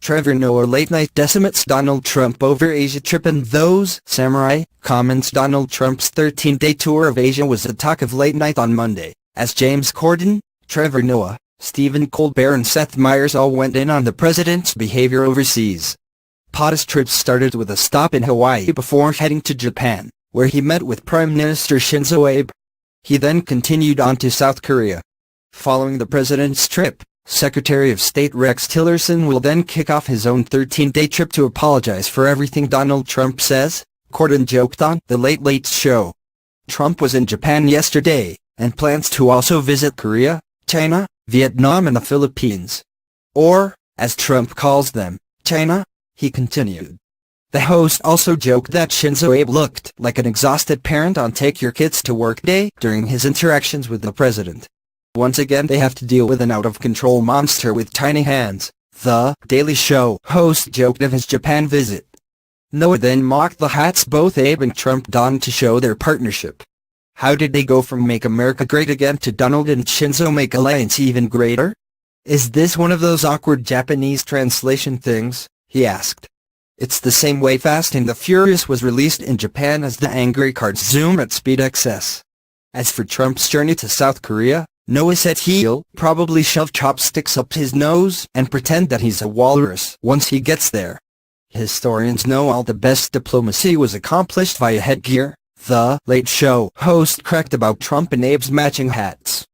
Trevor Noah late-night decimates Donald Trump over Asia trip and those samurai comments. Donald Trump's 13-day tour of Asia was the talk of late night on Monday, as James Corden, Trevor Noah, Stephen Colbert and Seth Meyers all went in on the president's behavior overseas. POTUS trips started with a stop in Hawaii before heading to Japan, where he met with Prime Ninister Shinzo Abe. He then continued on to South Korea. Following the president's trip, Secretary of State Rex Tillerson will then kick off his own 13-day trip to apologize for everything Donald Trump says, Corden joked on The Late Late Show. Trump was in Japan yesterday, and plans to also visit Korea, China, Vietnam and the Philippines. Or, as Trump calls them, China, he continued. The host also joked that Shinzo Abe looked like an exhausted parent on Take Your Kids to Work Day during his interactions with the president. Once again they have to deal with an out-of-control monster with tiny hands, The Daily Show host joked of his Japan visit. Noah then mocked the hats both Abe and Trump donned to show their partnership. How did they go from Make America Great Again to Donald and Shinzo Make Alliance Even Greater? Is this one of those awkward Japanese translation things? He asked. It's the same way Fast and the Furious was released in Japan as the angry cars zoom at speed excess. As for Trump's journey to South Korea, Noah said he'll probably shove chopsticks up his nose and pretend that he's a walrus once he gets there. Historians know all the best diplomacy was accomplished via headgear, The Late Show host cracked about Trump and Abe's matching hats.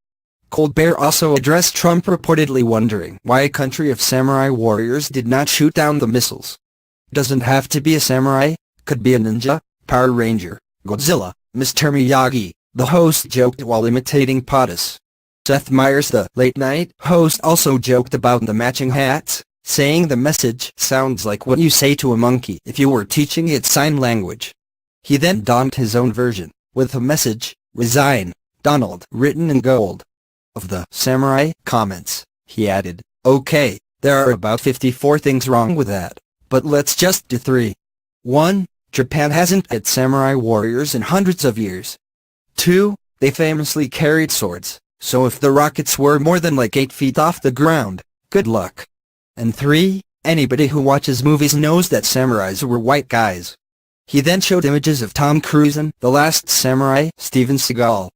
Colbert also addressed Trump reportedly wondering why a country of samurai warriors did not shoot down the missiles. Doesn't have to be a samurai, could be a ninja, Power Ranger, Godzilla, Mr. Miyagi, the host joked while imitating POTUS. Seth Meyers, the late-night host, also joked about the matching hats, saying the message sounds like what you say to a monkey if you were teaching it sign language. He then donned his own version, with the message, Resign, Donald, written in gold. Of the samurai comments, he added, okay, there are about 54 things wrong with that, but let's just do 3. 1. Japan hasn't had samurai warriors in hundreds of years. 2. They famously carried swords. So if the rockets were more than like 8 feet off the ground, good luck. And 3, anybody who watches movies knows that samurais were white guys. He then showed images of Tom Cruise and The Last Samurai, Steven Seagal,